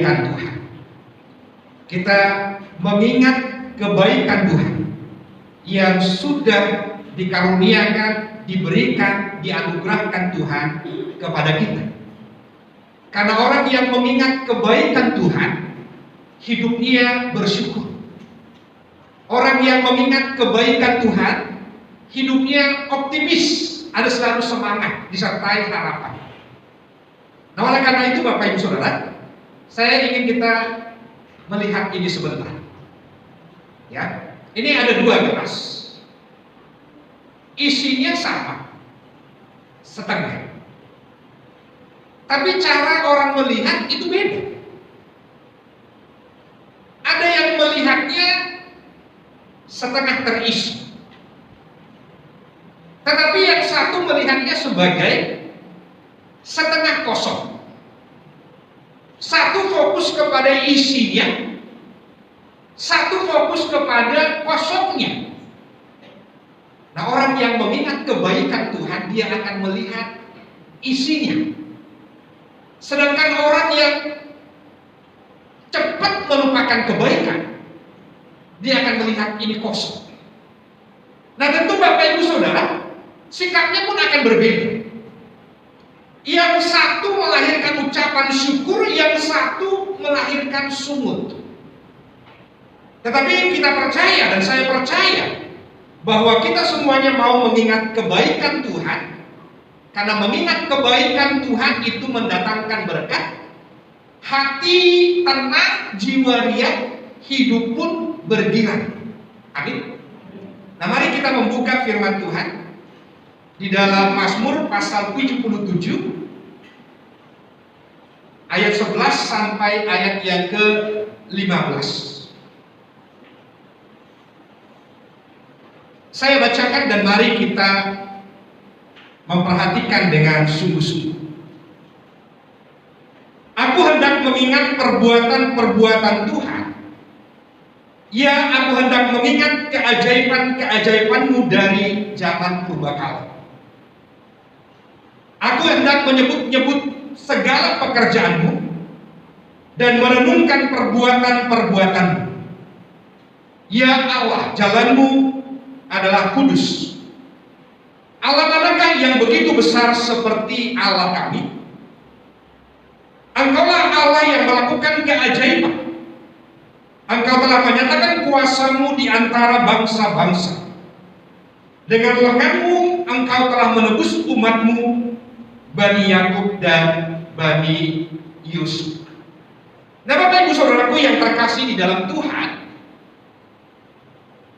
kebaikan Tuhan. Kita mengingat kebaikan Tuhan yang sudah dikaruniakan, diberikan, dianugerahkan Tuhan kepada kita. Karena orang yang mengingat kebaikan Tuhan, hidupnya bersyukur. Orang yang mengingat kebaikan Tuhan, hidupnya optimis, ada selalu semangat, disertai harapan. Nah, oleh karena itu Bapak Ibu Saudara, saya ingin kita melihat ini sebentar. Ya, ini ada 2 gelas. Isinya sama, setengah. Tapi cara orang melihat itu beda. Ada yang melihatnya setengah terisi, tetapi yang satu melihatnya sebagai setengah kosong. Satu fokus kepada isinya, satu fokus kepada kosongnya. Nah, orang yang mengingat kebaikan Tuhan, dia akan melihat isinya. Sedangkan orang yang cepat melupakan kebaikan, dia akan melihat ini kosong. Nah, tentu Bapak Ibu Saudara, sikapnya pun akan berbeda. Yang satu melahirkan ucapan syukur, yang satu melahirkan sungut. Tetapi kita percaya, dan saya percaya, bahwa kita semuanya mau mengingat kebaikan Tuhan. Karena mengingat kebaikan Tuhan itu mendatangkan berkat. Hati tenang, jiwa riang, hidup pun bergirang. Amin. Nah, mari kita membuka firman Tuhan di dalam Mazmur pasal 77 ayat 11 sampai ayat yang ke-15. Saya bacakan dan mari kita memperhatikan dengan sungguh-sungguh. Aku hendak mengingat perbuatan-perbuatan Tuhan. Ya, aku hendak mengingat keajaiban-keajaiban-Mu dari zaman purbakala. Aku hendak menyebut-nyebut segala pekerjaan-Mu dan merenungkan perbuatan-perbuatan-Mu. Ya Allah, jalan-Mu adalah kudus. Allah manakah yang begitu besar seperti Allah kami? Engkaulah Allah yang melakukan keajaiban. Engkau telah menyatakan kuasa-Mu di antara bangsa-bangsa. Dengan lengan-Mu Engkau telah menebus umat-Mu, Bani Yakub dan Bani Yusuf. Nah, Bapak Ibu Saudaraku yang terkasih di dalam Tuhan,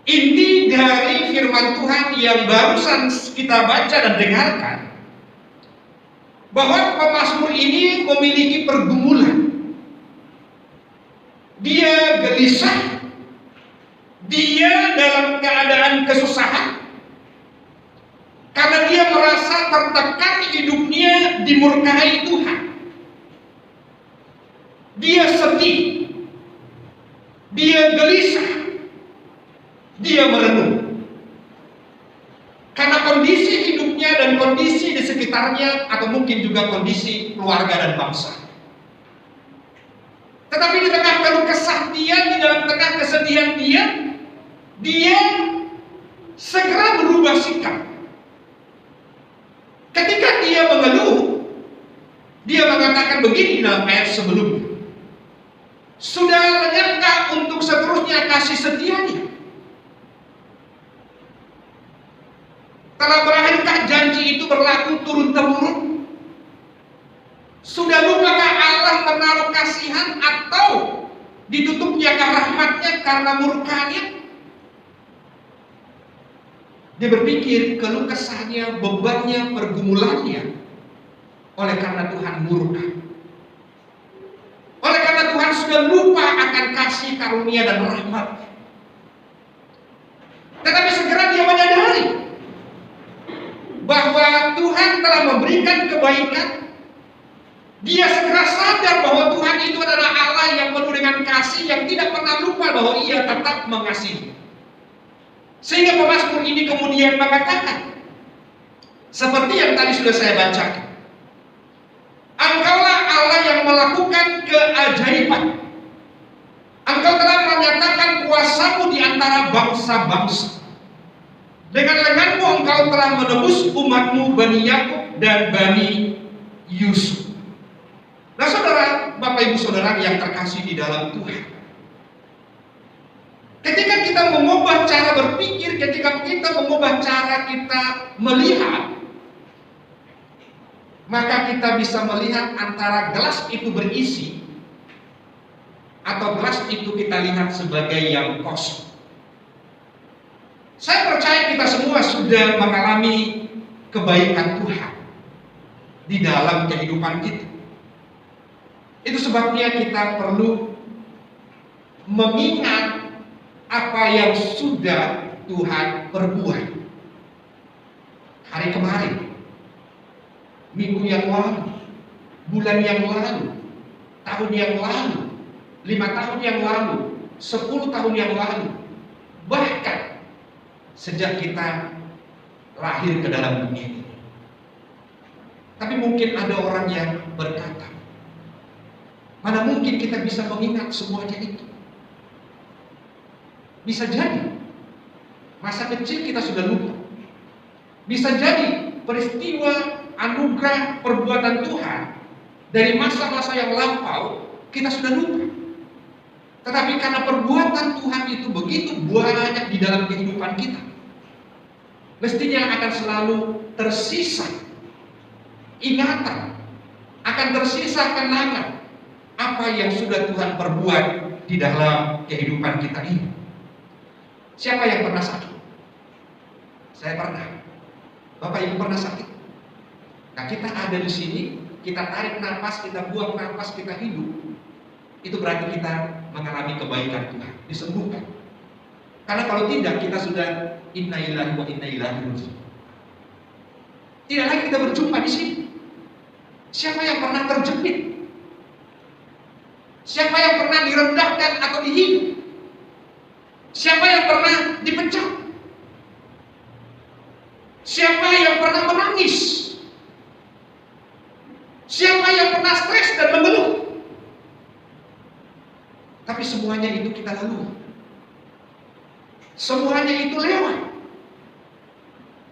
inti dari firman Tuhan yang barusan kita baca dan dengarkan, bahwa pemazmur ini memiliki pergumulan. Dia gelisah, dia dalam keadaan kesusahan, karena dia merasa tertekan, hidupnya dimurkai Tuhan. Dia sedih, dia gelisah, dia merenung. Karena kondisi hidupnya dan kondisi di sekitarnya, atau mungkin juga kondisi keluarga dan bangsa. Tetapi di tengah keluh kesah dia, di dalam tengah kesedihan dia segera berubah sikap. Ketika dia mengeluh, dia mengatakan begini dalam ayat sebelumnya. Sudah lenyapkah untuk seterusnya kasih setianya? Telah berakhirkah janji itu berlaku turun-temurun? Sudah lupakah Allah menaruh kasihan atau ditutupnya rahmatnya karena murkanya? Dia berpikir keluh kesahnya, bebannya, pergumulannya oleh karena Tuhan murka. Oleh karena Tuhan sudah lupa akan kasih karunia dan rahmat. Tetapi segera dia menyadari bahwa Tuhan telah memberikan kebaikan. Dia segera sadar bahwa Tuhan itu adalah Allah yang penuh dengan kasih, yang tidak pernah lupa bahwa Ia tetap mengasihi. Sehingga pemazmur ini kemudian mengatakan, seperti yang tadi sudah saya bacakan, Engkaulah Allah yang melakukan keajaiban. Engkau telah menyatakan kuasamu di antara bangsa-bangsa. Dengan lenganmu engkau telah menebus umatmu Bani Yakub dan Bani Yusuf. Nah saudara, Bapak Ibu Saudara yang terkasih di dalam Tuhan, ketika kita mengubah cara berpikir, ketika kita mengubah cara kita melihat, maka kita bisa melihat antara gelas itu berisi atau gelas itu kita lihat sebagai yang kosong. Saya percaya kita semua sudah mengalami kebaikan Tuhan di dalam kehidupan kita. Itu sebabnya kita perlu mengingat apa yang sudah Tuhan perbuat hari kemarin, minggu yang lalu, bulan yang lalu, tahun yang lalu, 5 tahun yang lalu, 10 tahun yang lalu, bahkan sejak kita lahir ke dalam dunia ini. Tapi mungkin ada orang yang berkata, mana mungkin kita bisa mengingat semuanya itu? Bisa jadi masa kecil kita sudah lupa. Bisa jadi peristiwa anugerah perbuatan Tuhan dari masa-masa yang lampau kita sudah lupa. Tetapi karena perbuatan Tuhan itu begitu banyak di dalam kehidupan kita, mestinya akan selalu tersisa ingatan, akan tersisa kenangan apa yang sudah Tuhan perbuat di dalam kehidupan kita ini. Siapa yang pernah sakit? Saya pernah. Bapak Ibu pernah sakit? Nah, kita ada di sini, kita tarik nafas, kita buang nafas, kita hidup. Itu berarti kita mengalami kebaikan Tuhan, disembuhkan. Karena kalau tidak, kita sudah inna lillahi wa inna ilaihi raji'un. Tidak lagi kita berjumpa di sini. Siapa yang pernah terjepit? Siapa yang pernah direndahkan atau dihina? Siapa yang pernah dipecat? Siapa yang pernah menangis? Siapa yang pernah stres dan mengeluh? Tapi semuanya itu kita lalui. Semuanya itu lewat.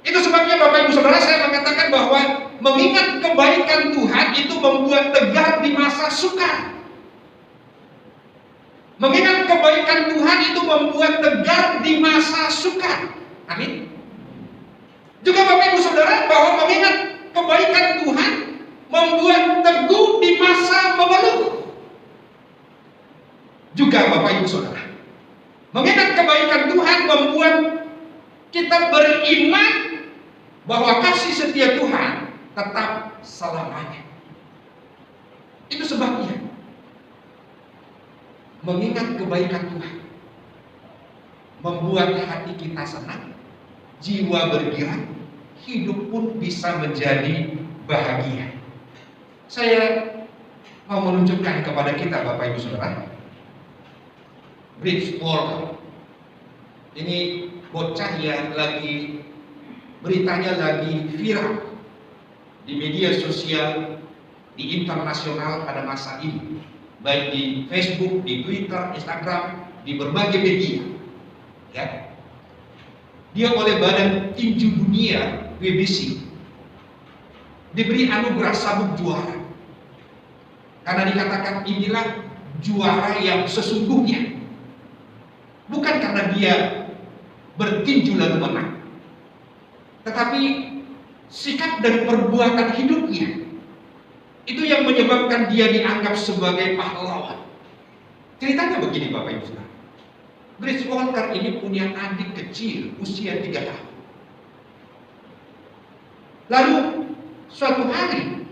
Itu sebabnya Bapak Ibu Saudara, saya mengatakan bahwa mengingat kebaikan Tuhan itu membuat tegar di masa sukar. Mengingat kebaikan Tuhan itu membuat tegar di masa sukar. Amin. Juga Bapak Ibu Saudara, bahwa mengingat kebaikan Tuhan membuat teguh di masa mengeluh. Juga Bapak Ibu Saudara, mengingat kebaikan Tuhan membuat kita beriman bahwa kasih setia Tuhan tetap selamanya. Itu sebabnya mengingat kebaikan Tuhan membuat hati kita senang, jiwa bergerak, hidup pun bisa menjadi bahagia. Saya mau menunjukkan kepada kita Bapak Ibu Saudara, Bridge Walker. Ini bocah yang lagi beritanya lagi viral di media sosial di internasional pada masa ini, baik di Facebook, di Twitter, Instagram, di berbagai media. Ya. Dia oleh Badan Tinju Dunia WBC diberi anugerah sabuk juara karena dikatakan inilah juara yang sesungguhnya. Bukan karena dia bertinju lalu menang, tetapi sikap dan perbuatan hidupnya itu yang menyebabkan dia dianggap sebagai pahlawan. Ceritanya begini Bapak Ibu Saudara, Bridge Walker ini punya adik kecil usia 3 tahun. Lalu suatu hari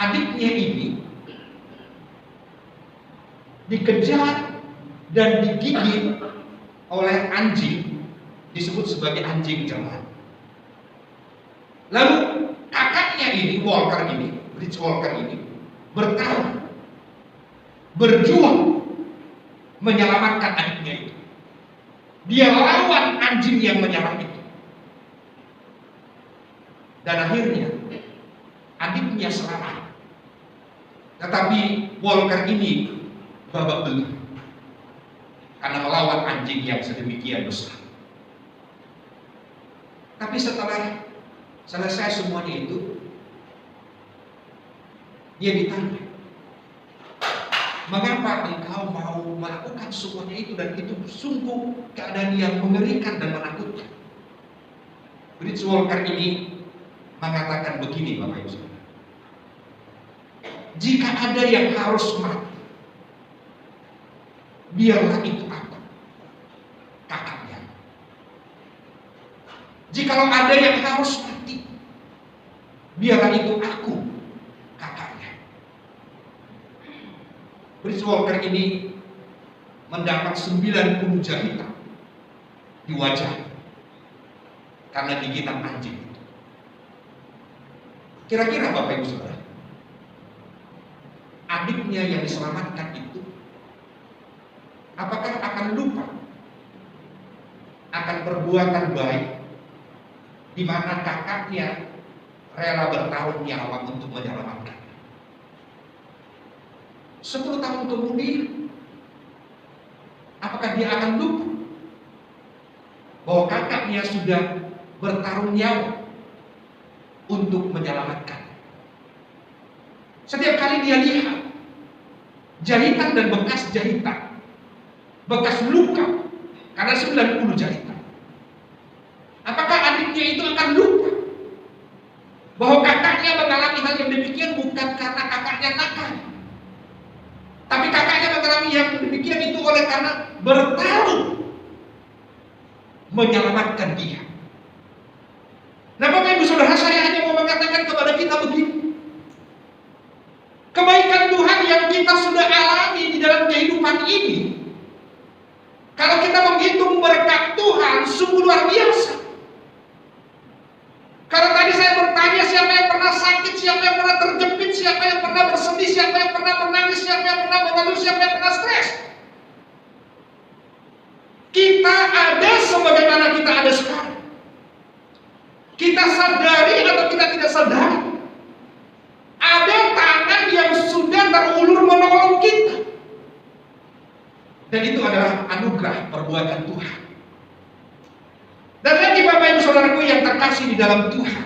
adiknya ini dikejar dan digigit oleh anjing, disebut sebagai anjing jalanan. Lalu kakaknya ini, Bridge Walker ini bertarung, berjuang menyelamatkan adiknya itu. Dia lawan anjing yang menyerang itu. Dan akhirnya adiknya selamat. Tetapi Walker ini babak belur karena melawan anjing yang sedemikian besar. Tapi setelah selesai semuanya itu, dia ditanya, mengapa engkau mau melakukan semuanya itu, dan itu sungguh keadaan yang mengerikan dan menakutkan. Fritz Walker ini mengatakan begini, Bapak Ibu Saudara. Jika ada yang harus mati, biarlah itu aku, kakaknya. Jikalau ada yang harus mati, biarlah itu aku, kakaknya. Fritz Walker ini mendapat 90 jahitan di wajah karena gigitan anjing. Kira-kira Bapak Ibu Saudara, adiknya yang diselamatkan itu apakah akan lupa akan perbuatan baik di mana kakaknya rela bertaruh nyawa untuk menyelamatkan? 10 tahun kemudian, apakah dia akan lupa bahwa kakaknya sudah bertaruh nyawa untuk menyelamatkan? Setiap kali dia lihat jahitan dan bekas jahitan, bekas luka karena 90 jahitan, apakah adiknya itu akan lupa bahwa kakaknya mengalami hal yang demikian bukan karena kakaknya nakal, tapi kakaknya mengalami yang demikian itu oleh karena bertaruh menyelamatkan dia? Nah, Bapak Ibu Saudara, saya hanya mau mengatakan kepada kita begini. Kebaikan Tuhan yang kita sudah alami di dalam kehidupan ini, kalau kita menghitung berkat Tuhan, sungguh luar biasa. Kalau tadi saya bertanya siapa yang pernah sakit, siapa yang pernah terjepit, siapa yang pernah bersedih, siapa yang pernah menangis, siapa yang pernah mengeluh, siapa yang pernah stres. Kita ada sebagaimana kita ada sekarang. Kita sadari atau kita tidak sadari, ada tangan yang sudah terulur menolong kita. Dan itu adalah anugerah perbuatan Tuhan. Dan lagi Bapak Ibu Saudaraku yang terkasih di dalam Tuhan,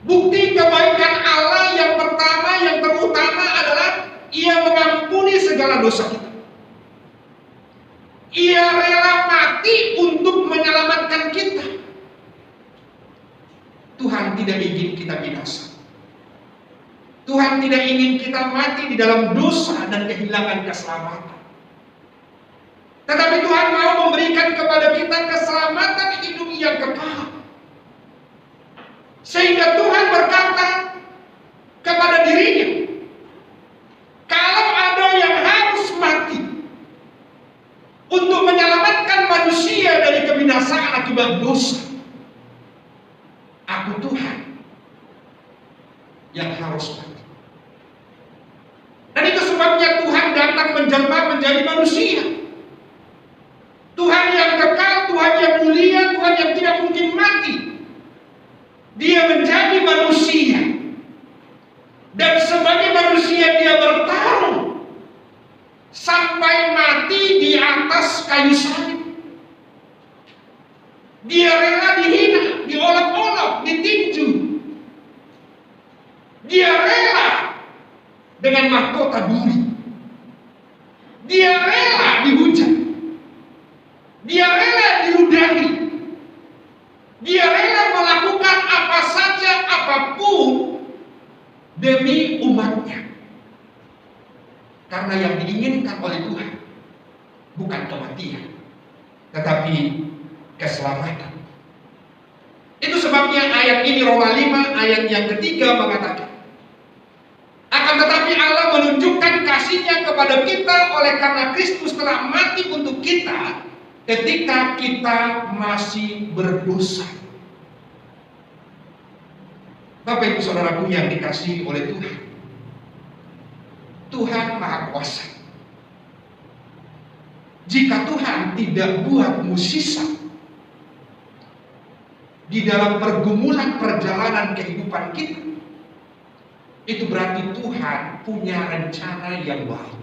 bukti kebaikan Allah yang pertama, yang terutama adalah Ia mengampuni segala dosa kita. Ia rela mati untuk menyelamatkan kita. Tuhan tidak ingin kita binasa. Tuhan tidak ingin kita mati di dalam dosa dan kehilangan keselamatan. Tetapi Tuhan mau memberikan kepada kita keselamatan hidup yang kekal. Sehingga Tuhan berkata kepada dirinya, kalau ada yang harus mati untuk menyelamatkan manusia dari kebinasaan akibat dosa, aku Tuhan yang harus mati. Dan itu sebabnya Tuhan datang menjelma menjadi manusia. Tuhan yang kekal, Tuhan yang mulia, Tuhan yang tidak mungkin mati, Dia menjadi manusia. Dan sebagai manusia Dia bertarung sampai mati di atas kayu salib. Dia rela dihina, diolok-olok, ditinju. Dia rela dengan mahkota duri. Dia rela dihujat. Dia rela diludahi. Dia rela melakukan apa saja, apapun demi umatnya. Karena yang diinginkan oleh Tuhan bukan kematian, tetapi keselamatan. Itu sebabnya ayat ini, Roma 5 ayat yang ketiga mengatakan, akan tetapi Allah menunjukkan kasih-Nya kepada kita oleh karena Kristus telah mati untuk kita ketika kita masih berdosa. Bapak Ibu Saudaraku yang dikasihi oleh Tuhan, Tuhan Maha Kuasa. Jika Tuhan tidak buat musisat di dalam pergumulan perjalanan kehidupan kita, itu berarti Tuhan punya rencana yang baik.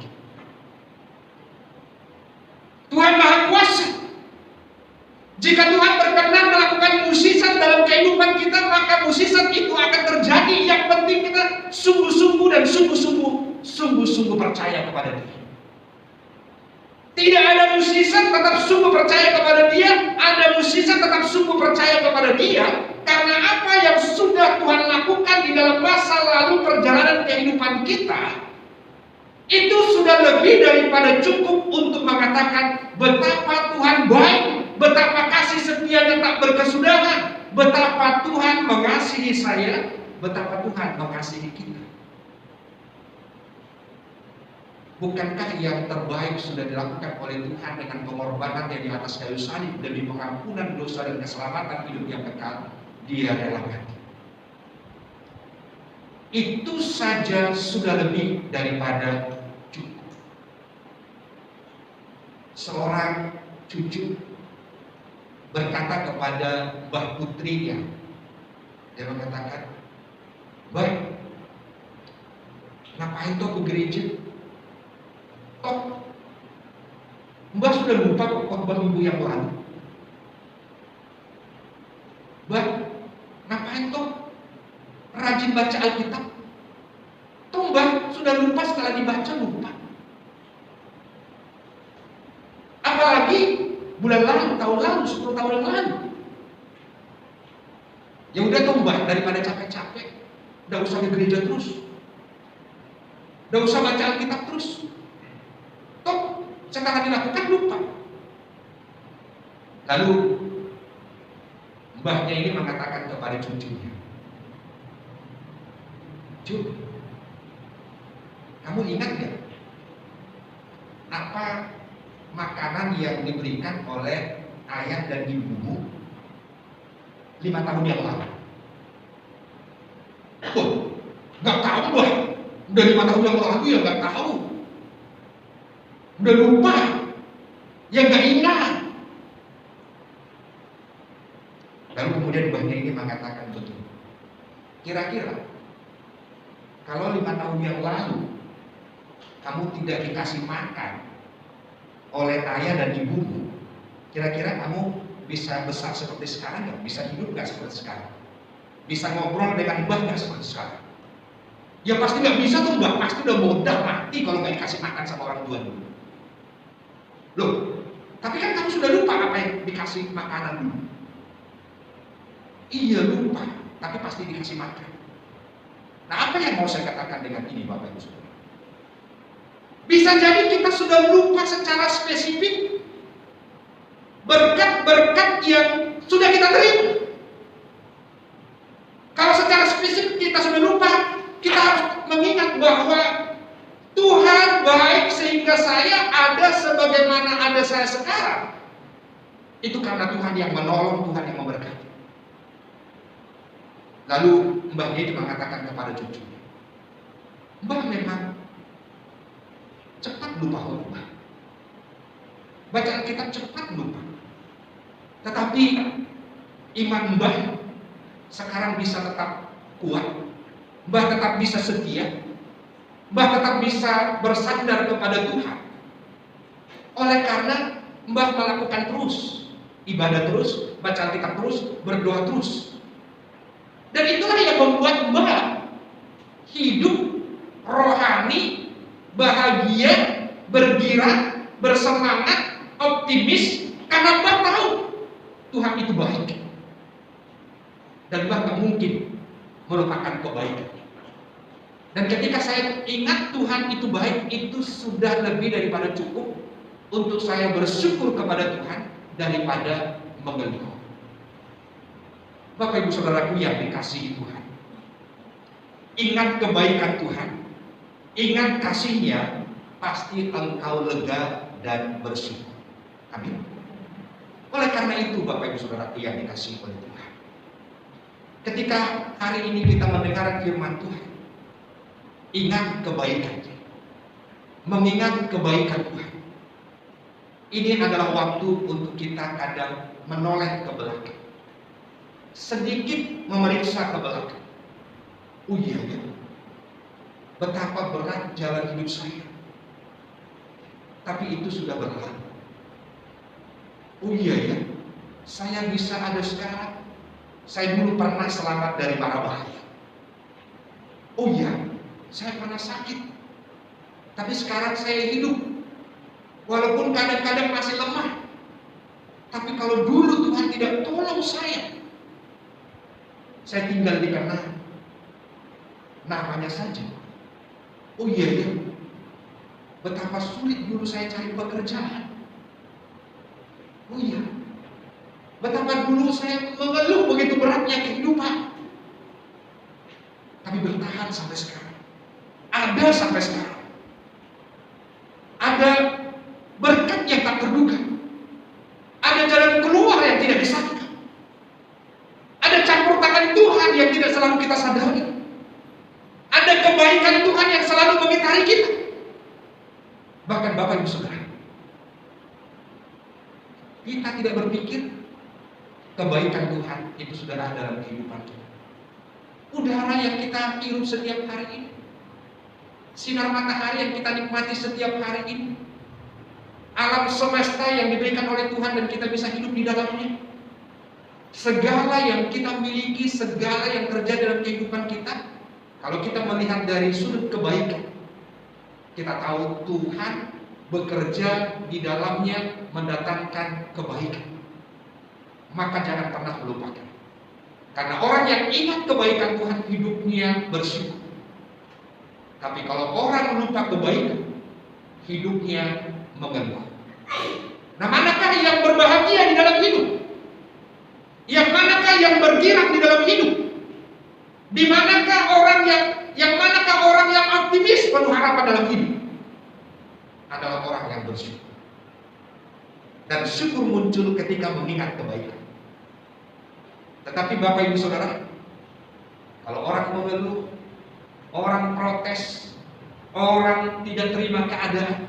Tuhan Maha Kuasa. Jika Tuhan berkenan melakukan mukjizat dalam kehidupan kita, maka mukjizat itu akan terjadi. Yang penting kita sungguh-sungguh dan sungguh-sungguh percaya kepada Dia. Tidak ada mukjizat tetap sungguh percaya kepada Dia, ada mukjizat tetap sungguh percaya kepada Dia, karena apa yang sudah Tuhan lakukan di dalam masa lalu perjalanan kehidupan kita, itu sudah lebih daripada cukup untuk mengatakan betapa Tuhan baik, betapa kasih setianya tak berkesudahan, betapa Tuhan mengasihi saya, betapa Tuhan mengasihi kita. Bukankah yang terbaik sudah dilakukan oleh Tuhan dengan pengorbanan yang di atas kayu salib demi pengampunan dosa dan keselamatan hidup yang kekal? Dia relakan. Itu saja sudah lebih daripada cukup. Seorang cucu berkata kepada Mbah putrinya, dia mengatakan, "Baik, ngapain toh ke gereja? Toh Mbah sudah lupa kok khotbah minggu yang lalu. Mbah, ngapain toh rajin baca Alkitab? Toh Mbah sudah lupa, setelah dibaca lupa. Apalagi bulan lalu, tahun lalu, 10 tahun yang lalu. Ya udah toh Mbah, daripada capek-capek, udah usah ke gereja terus, udah usah baca Alkitab terus. Toh setelah dilakukan lupa." Lalu mbahnya ini mengatakan kepada cucunya, "Cu, kamu ingat gak apa makanan yang diberikan oleh ayah dan ibumu 5 tahun yang lalu?" "Oh, gak tahu Mbah, udah 5 tahun yang lalu ya gak tahu, udah lupa, ya gak ingat." Lalu kemudian mbahnya ini mengatakan, "Betul, kira-kira kalau 5 tahun yang lalu kamu tidak dikasih makan oleh ayah dan ibumu, kira-kira kamu bisa besar seperti sekarang nggak? Bisa hidup nggak seperti sekarang? Bisa ngobrol dengan Mbah nggak seperti sekarang?" Ya pasti nggak bisa tuh Mbah, pasti udah mudah mati kalau nggak dikasih makan sama orang tua dulu. Loh, tapi kan kamu sudah lupa apa yang dikasih makanan dulu. Iya lupa, tapi pasti dikasih makan. Nah, apa yang mau saya katakan dengan ini Bapak Ibu Saudara? Bisa jadi kita sudah lupa secara spesifik berkat-berkat yang sudah kita terima. Kalau secara spesifik kita sudah lupa, kita harus mengingat bahwa Tuhan baik sehingga saya ada sebagaimana ada saya sekarang. Itu karena Tuhan yang menolong, Tuhan yang memberkati. Lalu mbahnya itu mengatakan kepada cucunya, "Mbah memang cepat lupa khotbah, baca Alkitab cepat lupa. Tetapi iman Mbah sekarang bisa tetap kuat, Mbah tetap bisa setia, Mbah tetap bisa bersandar kepada Tuhan. Oleh karena Mbah melakukan terus ibadah terus, baca Alkitab terus, berdoa terus. Dan itulah yang membuat Mbah hidup rohani, bahagia, bergirang, bersemangat, optimis, karena Mbah tahu Tuhan itu baik. Dan Mbah gak mungkin melupakan kebaikan. Dan ketika saya ingat Tuhan itu baik, itu sudah lebih daripada cukup untuk saya bersyukur kepada Tuhan daripada mengeluh. Bapak Ibu Saudaraku yang dikasihi Tuhan, ingat kebaikan Tuhan, ingat kasih-Nya, pasti engkau lega dan bersyukur. Amin. Oleh karena itu Bapak Ibu Saudaraku yang dikasihi oleh Tuhan, ketika hari ini kita mendengar firman Tuhan, ingat kebaikan-Nya, mengingat kebaikan Tuhan. Ini adalah waktu untuk kita kadang menoleh ke belakang, sedikit memeriksa ke belakang. Oh iya ya, betapa berat jalan hidup saya. Tapi itu sudah berlalu. Oh iya ya, saya bisa ada sekarang. Saya dulu pernah selamat dari mara bahaya. Oh iya, saya pernah sakit. Tapi sekarang saya hidup. Walaupun kadang-kadang masih lemah. Tapi kalau dulu Tuhan tidak tolong saya tinggal di Kanaan. Namanya saja. Oh iya ya, betapa sulit dulu saya cari pekerjaan. Oh iya, betapa dulu saya mengeluh begitu beratnya kehidupan. Tapi bertahan sampai sekarang. Ada sampai sekarang. Ada berkat yang tak terduga. Ada jalan keluar yang tidak disangka. Ada campur tangan Tuhan yang tidak selalu kita sadari. Ada kebaikan Tuhan yang selalu mengitari kita. Bahkan Bapak Ibu Saudara, kita tidak berpikir kebaikan Tuhan itu sudah ada dalam kehidupan kita. Udara yang kita hirup setiap hari ini, sinar matahari yang kita nikmati setiap hari ini, alam semesta yang diberikan oleh Tuhan dan kita bisa hidup di dalamnya, segala yang kita miliki, segala yang terjadi dalam kehidupan kita, kalau kita melihat dari sudut kebaikan, kita tahu Tuhan bekerja di dalamnya mendatangkan kebaikan. Maka jangan pernah melupakan. Karena orang yang ingat kebaikan Tuhan hidupnya bersyukur. Tapi kalau orang lupa kebaikan, hidupnya mengeluh. Nah, manakah yang berbahagia di dalam hidup? Yang manakah yang bergirang di dalam hidup? Di manakah manakah orang yang optimis penuh harapan dalam hidup? Adalah orang yang bersyukur. Dan syukur muncul ketika mengingat kebaikan. Tetapi Bapak Ibu Saudara, kalau orang mengeluh, orang protes, orang tidak terima keadaan,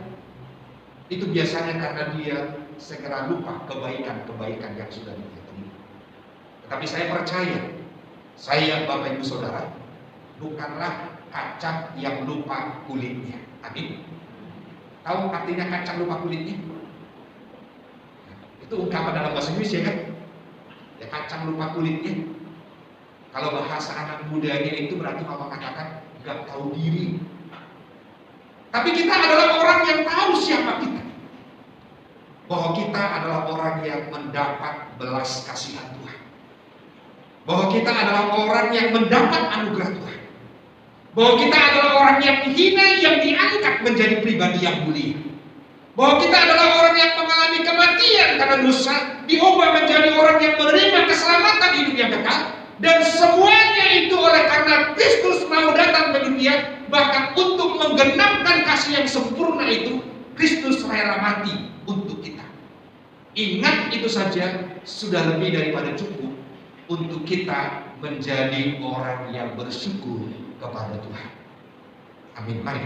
itu biasanya karena dia segera lupa kebaikan-kebaikan yang sudah dia terima. Tetapi saya percaya, saya Bapak Ibu Saudara, bukanlah kacang yang lupa kulitnya. Amin. Tahu artinya kacang lupa kulitnya? Itu ungkapan dalam bahasa Inggris ya kan? Ya, kacang lupa kulitnya. Kalau bahasa anak mudanya itu berarti Bapak katakan gak tahu diri. Tapi kita adalah orang yang tahu siapa kita. Bahwa kita adalah orang yang mendapat belas kasihan Tuhan. Bahwa kita adalah orang yang mendapat anugerah Tuhan. Bahwa kita adalah orang yang hina yang diangkat menjadi pribadi yang mulia. Bahwa kita adalah orang yang mengalami kematian karena dosa, diubah menjadi orang yang menerima keselamatan hidup yang kekal. Dan semuanya itu oleh karena Kristus mau datang ke dunia, bahkan untuk menggenapkan kasih yang sempurna itu, Kristus rela mati untuk kita. Ingat itu saja sudah lebih daripada cukup untuk kita menjadi orang yang bersyukur kepada Tuhan. Amin. Mari.